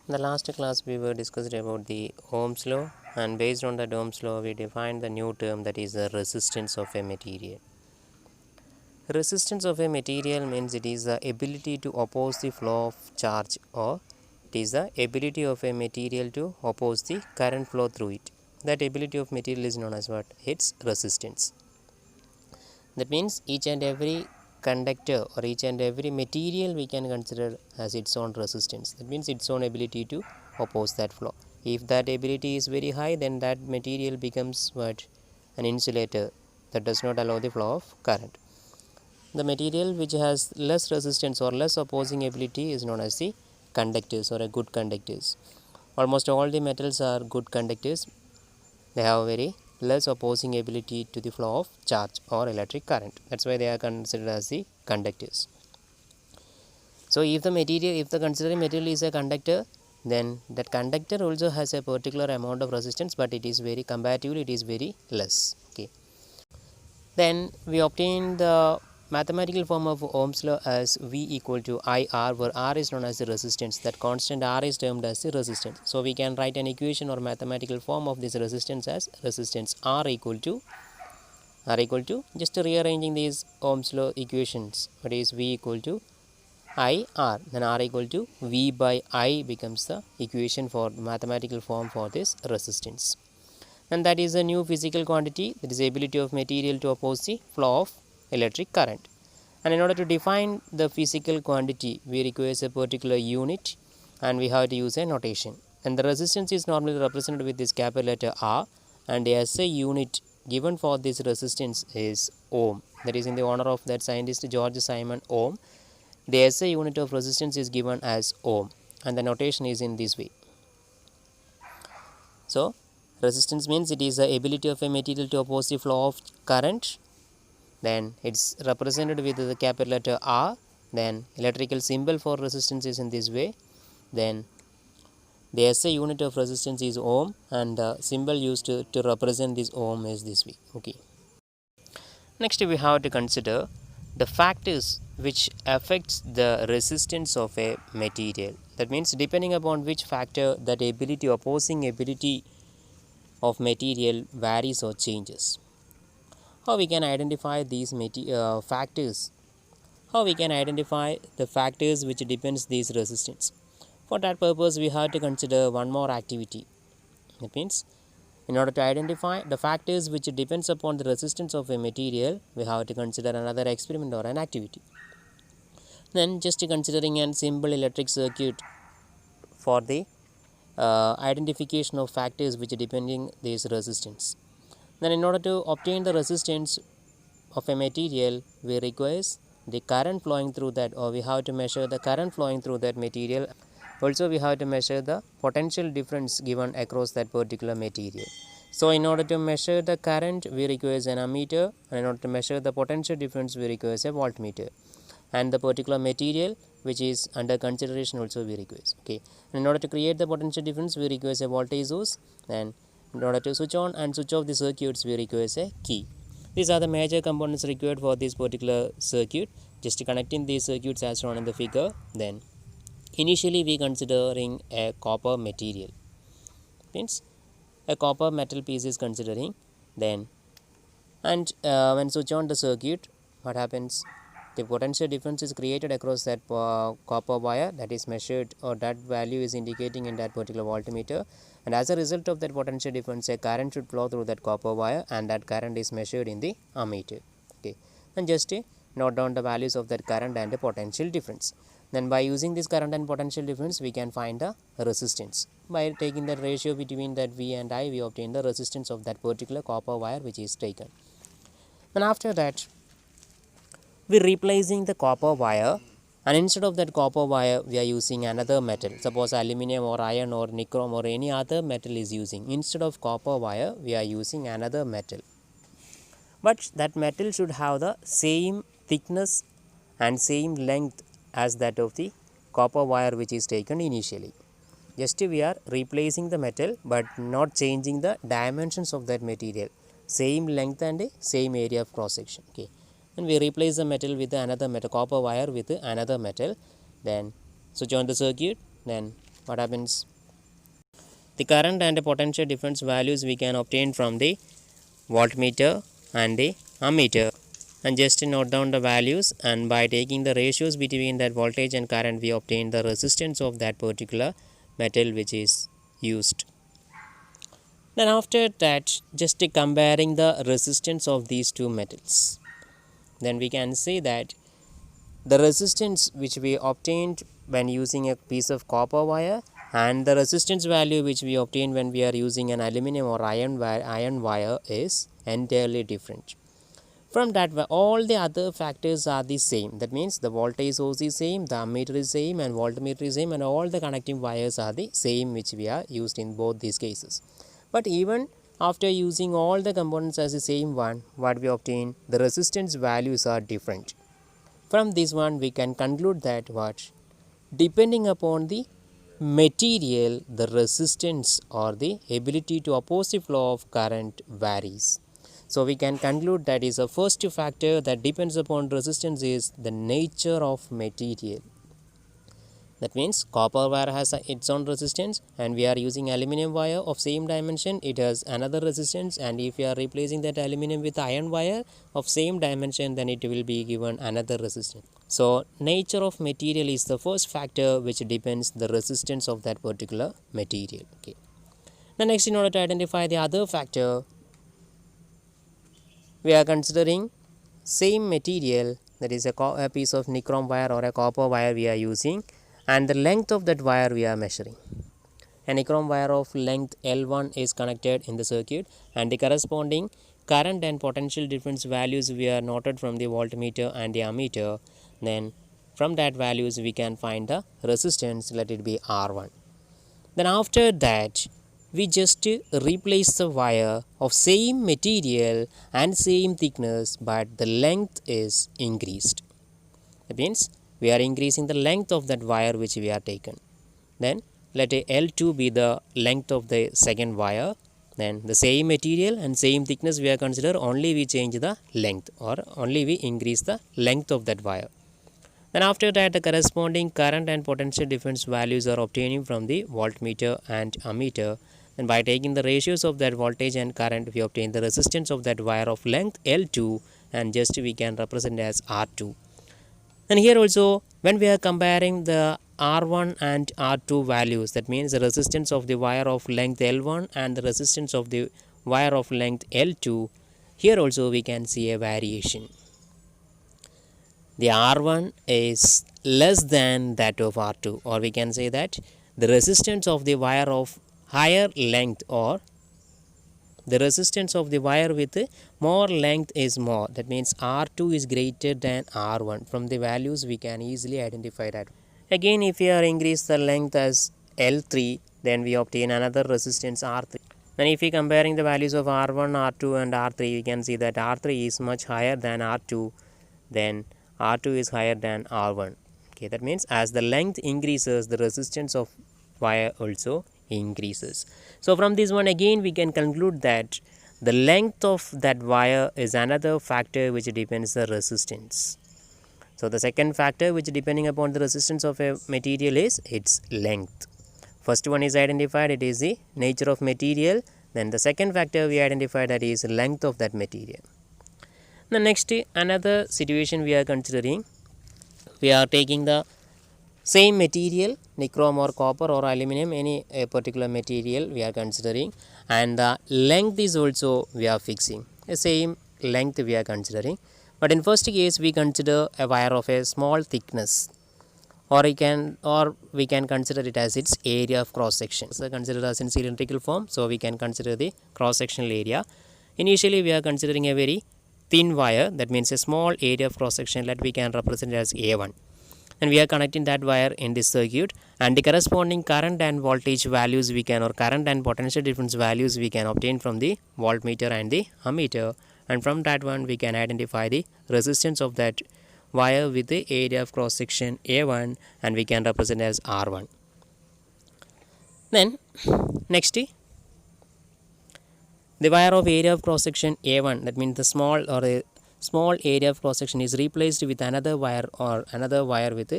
In the last class we were discussed about the Ohm's law, and based on that Ohm's law we defined the new term, that is the resistance of a material. Resistance of a material means it is the ability to oppose the flow of charge, or it is the ability of a material to oppose the current flow through it. That ability of material is known as what? Its resistance. That means each and every conductor or each and every material we can consider as its own resistance. That means its own ability to oppose that flow. If that ability is very high, then that material becomes what? An insulator that does not allow the flow of current. The material which has less resistance or less opposing ability is known as the conductors or a good conductors. Almost all the metals are good conductors. They have very less opposing ability to the flow of charge or electric current. That's why they are considered as the conductors. So if the considering material is a conductor, then that conductor also has a particular amount of resistance, but it is very comparatively it is very less. Okay. Then we obtain the mathematical form of Ohm's law as V equal to IR, where R is known as the resistance. That constant R is termed as the resistance. So we can write an equation or mathematical form of this resistance as resistance R equal to just rearranging these Ohm's law equations. What is V equal to IR? Then R equal to V by I becomes the equation for mathematical form for this resistance. And that is a new physical quantity, that is the ability of material to oppose the flow of electric current. And in order to define the physical quantity, we require a particular unit, and we have to use a notation. And the resistance is normally represented with this capital letter R, and the SI unit given for this resistance is ohm. That is in the honor of that scientist George Simon Ohm. The SI unit of resistance is given as ohm, and the notation is in this way. So resistance means it is the ability of a material to oppose the flow of current. Then it's represented with the capital letter R. Then electrical symbol for resistance is in this way. Then the SI unit of resistance is ohm, and the symbol used to represent this ohm is this way. Okay. Next we have to consider the factors which affects the resistance of a material. That means depending upon which factor that opposing ability of material varies or changes. How we can identify these factors? How we can identify the factors which depends these resistance? For that purpose, we have to consider one more activity. That means, in order to identify the factors which depends upon the resistance of a material, we have to consider another experiment or an activity. Then, just considering a simple electric circuit for the identification of factors which depending this resistance. Then in order to obtain the resistance of a material, we require the current flowing through that, or we have to measure the current flowing through that material. Also we have to measure the potential difference given across that particular material. So in order to measure the current, we require an ammeter, and in order to measure the potential difference, we require a voltmeter. And the particular material which is under consideration also we require. Okay. And in order to create the potential difference, we require a voltage source, and in order to switch on and switch off the circuits, we require a key. These are the major components required for this particular circuit. Just connecting these circuits as shown in the figure. Then initially we considering a copper material. Means a copper metal piece is considering. Then and when switch on the circuit, what happens? The potential difference is created across that copper wire, that is measured, or that value is indicating in that particular voltmeter, and as a result of that potential difference, a current should flow through that copper wire, and that current is measured in the ammeter. Okay. And just note down the values of that current and the potential difference. Then by using this current and potential difference, we can find the resistance. By taking the ratio between that V and I, we obtain the resistance of that particular copper wire which is taken. And after that, we are replacing the copper wire, and instead of that copper wire, we are using another metal. Suppose aluminum or iron or nichrome or any other metal is using. Instead of copper wire, we are using another metal. But that metal should have the same thickness and same length as that of the copper wire which is taken initially. Just we are replacing the metal, but not changing the dimensions of that material. Same length and same area of cross section. Okay. And we replace the metal with another metal, copper wire with another metal. Then switch on the circuit. Then what happens? The current and the potential difference values we can obtain from the voltmeter and the ammeter, and just note down the values, and by taking the ratios between that voltage and current we obtain the resistance of that particular metal which is used. Then after that, just comparing the resistance of these two metals, then we can say that the resistance which we obtained when using a piece of copper wire and the resistance value which we obtain when we are using an aluminum or iron wire is entirely different. From that, all the other factors are the same. That means the voltage source is same, the ammeter is same, and voltmeter is same, and all the connecting wires are the same which we are used in both these cases. But even after using all the components as the same one, what we obtain, the resistance values are different. From this one we can conclude that what, depending upon the material, the resistance or the ability to oppose the flow of current varies. So we can conclude that is the first factor that depends upon resistance is the nature of material. That means copper wire has its own resistance, and we are using aluminum wire of same dimension, it has another resistance, and if we are replacing that aluminum with iron wire of same dimension, then it will be given another resistance. So nature of material is the first factor which depends the resistance of that particular material. Okay. Now next, in order to identify the other factor, we are considering same material, that is a piece of nichrome wire or a copper wire we are using, and the length of that wire we are measuring. A nichrome wire of length L1 is connected in the circuit, and the corresponding current and potential difference values we are noted from the voltmeter and the ammeter. Then from that values we can find the resistance, let it be R1. Then after that, we just replace the wire of same material and same thickness, but the length is increased. That means we are increasing the length of that wire which we are taken. Then let a L2 be the length of the second wire. Then the same material and same thickness we are consider, only we change the length, or only we increase the length of that wire. Then after that, the corresponding current and potential difference values are obtaining from the voltmeter and ammeter. And by taking the ratios of that voltage and current, we obtain the resistance of that wire of length L2, and just we can represent as R2. And here also, when we are comparing the R1 and R2 values, that means the resistance of the wire of length L1 and the resistance of the wire of length L2, here also we can see a variation. The R1 is less than that of R2, or we can say that the resistance of the wire of higher length, or the resistance of the wire with more length is more. That means R2 is greater than R1. From the values we can easily identify that. Again, if we are increase the length as L3, then we obtain another resistance R3. And if we comparing the values of R1, R2 and R3, we can see that R3 is much higher than R2, then R2 is higher than R1. Okay, that means as the length increases, the resistance of wire also increases. So from this one, again we can conclude that the length of that wire is another factor which depends the resistance. So the second factor which depending upon the resistance of a material is its length. First one is identified, it is the nature of material. Then the second factor we identified, that is length of that material. The next, another situation we are considering, we are taking the same material, nichrome or copper or aluminum, any particular material we are considering, and the length is also we are fixing, the same length we are considering. But in first case we consider a wire of a small thickness, or we can consider it as its area of cross section. So consider as in cylindrical form, so we can consider the cross sectional area. Initially we are considering a very thin wire, that means a small area of cross section that we can represent as A1, and we are connecting that wire in this circuit, and the corresponding current and voltage values we can, or current and potential difference values we can obtain from the voltmeter and the ammeter, and from that one we can identify the resistance of that wire with the area of cross section A1, and we can represent as R1. Then next, the wire of area of cross section A1, that means the small or a small area of cross section is replaced with another wire, or another wire with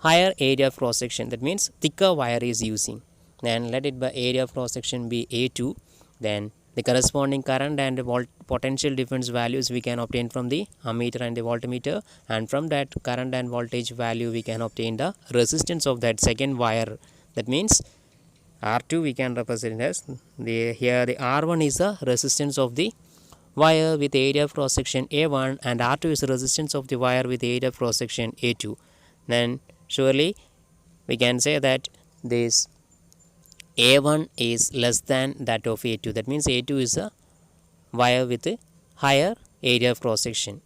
higher area of cross section, that means thicker wire is using, then let it by area of cross section be A2. Then the corresponding current and potential difference values we can obtain from the ammeter and the voltmeter, and from that current and voltage value we can obtain the resistance of that second wire. That means R2 we can represent as here the R1 is the resistance of the wire with area of cross section A1, and R2 is the resistance of the wire with area of cross section A2. Then surely we can say that this A1 is less than that of A2. That means A2 is a wire with a higher area of cross section.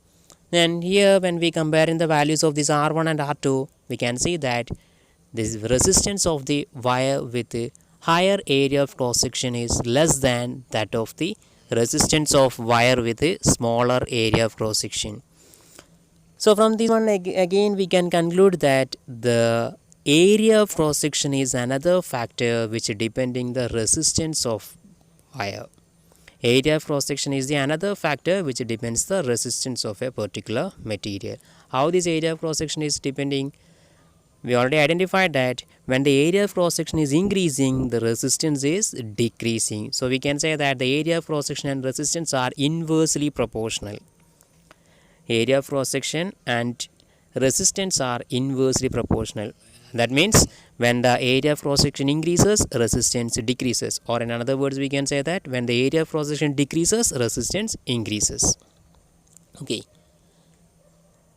Then here when we compare in the values of this R1 and R2, we can see that this resistance of the wire with a higher area of cross section is less than that of the resistance of wire with a smaller area of cross section. So from this one again we can conclude that the area of cross section is another factor which depending the resistance of wire. Area of cross section is the another factor which depends the resistance of a particular material. How this area of cross section is depending? We already identified that when the area of cross section is increasing, the resistance is decreasing. So we can say that the area of cross section and resistance are inversely proportional. Area of cross section and resistance are inversely proportional. That means when the area of cross section increases, resistance decreases, or in other words we can say that when the area of cross section decreases, resistance increases. Okay.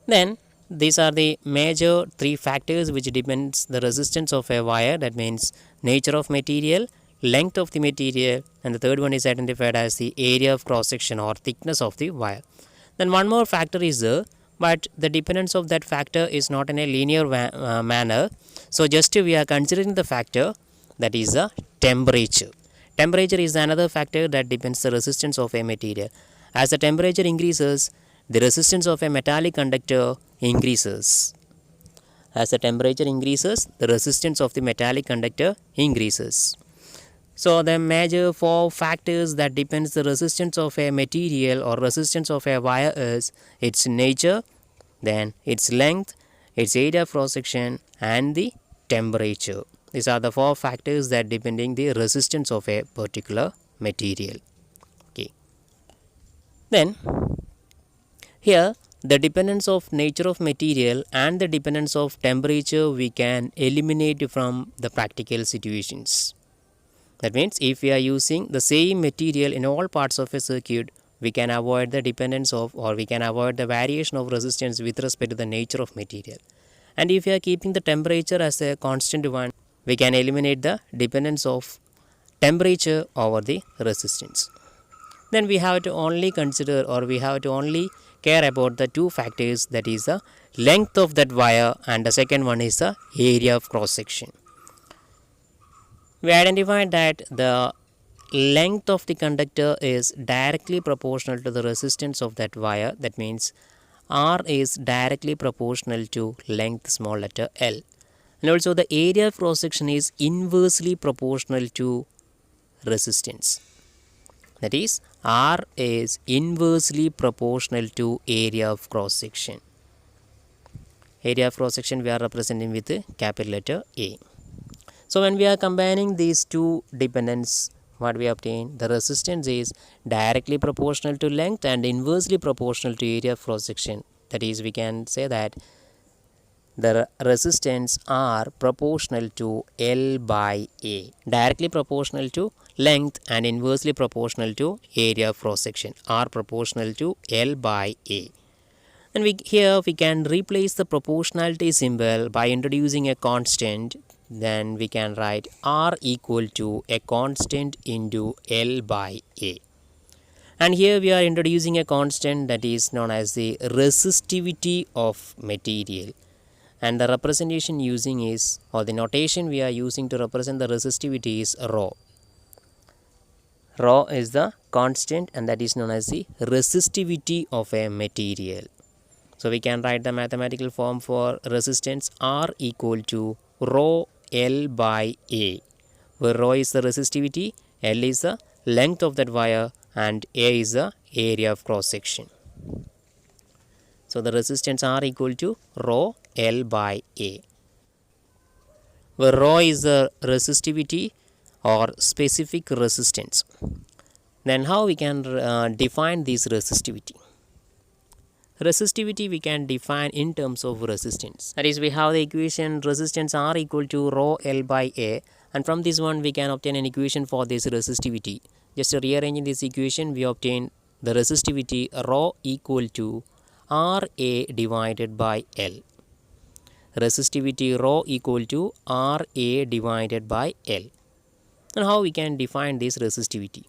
Then these are the major three factors which depends the resistance of a wire. That means nature of material, length of the material, and the third one is identified as the area of cross section or thickness of the wire. Then one more factor is there, but the dependence of that factor is not in a linear manner. So just we are considering the factor, that is the temperature. Temperature is another factor that depends the resistance of a material. As the temperature increases, the resistance of a metallic conductor increases. As the temperature increases, the resistance of the metallic conductor increases. So the major four factors that depends the resistance of a material or resistance of a wire is its nature, then its length, its area of cross section, and the temperature. These are the four factors that depending the resistance of a particular material. Okay. Then here the dependence of nature of material and the dependence of temperature we can eliminate from the practical situations. That means if we are using the same material in all parts of a circuit, we can avoid the dependence of, or we can avoid the variation of resistance with respect to the nature of material. And if we are keeping the temperature as a constant one, we can eliminate the dependence of temperature over the resistance. Then we have to only consider, or we have to only care about the two factors, that is the length of that wire, and the second one is the area of cross section. We identified that the length of the conductor is directly proportional to the resistance of that wire. That means R is directly proportional to length small letter L. And also the area of cross section is inversely proportional to resistance. That is R is inversely proportional to area of cross section. Area of cross section we are representing with a capital letter A. So when we are combining these two dependents, what we obtain, the resistance is directly proportional to length and inversely proportional to area of cross section. That is, we can say that the resistance are proportional to L by A, directly proportional to length and inversely proportional to area of cross section, are proportional to L by A. And here we can replace the proportionality symbol by introducing a constant. Then we can write R equal to a constant into L by A. And here we are introducing a constant that is known as the resistivity of material. And the representation using is, or the notation we are using to represent the resistivity is rho. Rho is the constant, and that is known as the resistivity of a material. So we can write the mathematical form for resistance R equal to rho L by A, where rho is the resistivity, L is the length of that wire, and A is the area of cross section. So the resistance R equal to rho L by A. where rho is the resistivity or specific resistance. Then how we can define this resistivity? Resistivity we can define in terms of resistance. That is, we have the equation resistance R equal to rho L by A, and from this one we can obtain an equation for this resistivity. Just rearranging this equation, we obtain the resistivity rho equal to RA divided by L. Resistivity rho equal to RA divided by L. And how we can define this resistivity?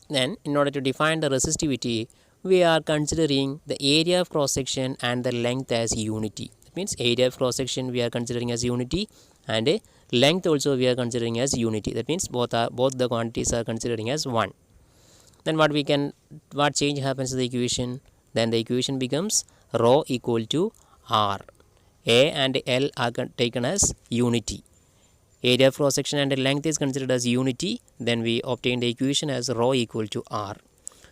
Then, in order to define the resistivity, we are considering the area of cross section and the length as unity. That means area of cross section we are considering as unity, and length also we are considering as unity. That means both the quantities are considering as 1. Then what change happens to the equation? Then the equation becomes rho equal to R. A and L are taken as unity. Area of cross section and length is considered as unity. Then we obtain the equation as rho equal to R.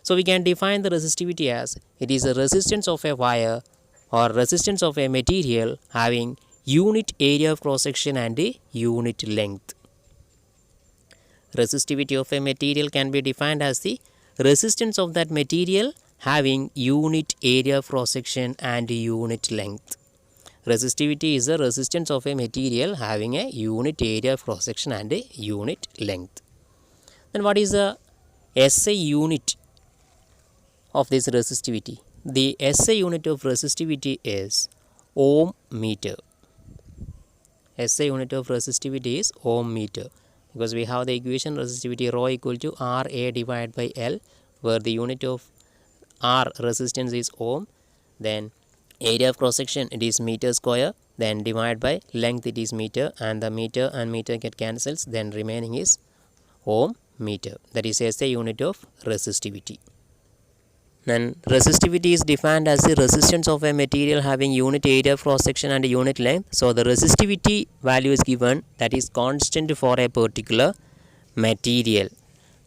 So we can define the resistivity as it is a resistance of a wire or resistance of a material having unit area of cross section and a unit length. Resistivity of a material can be defined as the resistance of that material having unit area of cross section and unit length. Resistivity is the resistance of a material having a unit area of cross section and a unit length. Then what is the SI unit of this resistivity? The SI unit of resistivity is ohm meter. SI unit of resistivity is ohm meter, because we have the equation resistivity rho equal to RA divided by L, where the unit of R resistance is ohm, then area of cross section it is meter square, then divided by length it is meter, and the meter and meter get cancels, then remaining is ohm meter. That is SI unit of resistivity. Then resistivity is defined as the resistance of a material having unit area of cross section and unit length. So the resistivity value is given, that is constant for a particular material.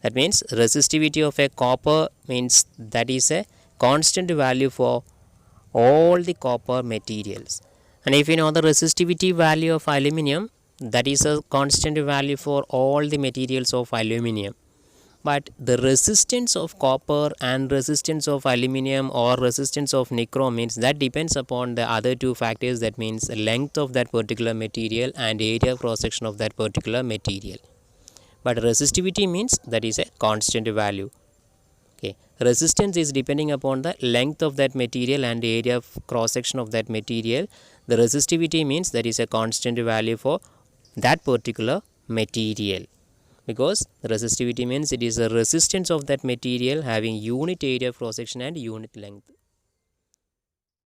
That means resistivity of a copper means that is a constant value for all the copper materials. And if you know the resistivity value of aluminum, that is a constant value for all the materials of aluminum. But the resistance of copper and resistance of aluminum or resistance of nickel means that depends upon the other two factors, that means length of that particular material and area of cross section of that particular material. But resistivity means that is a constant value. Okay, resistance is depending upon the length of that material and area of cross section of that material. The resistivity means that is a constant value for that particular material, because the resistivity means it is a resistance of that material having unit area of cross section and unit length.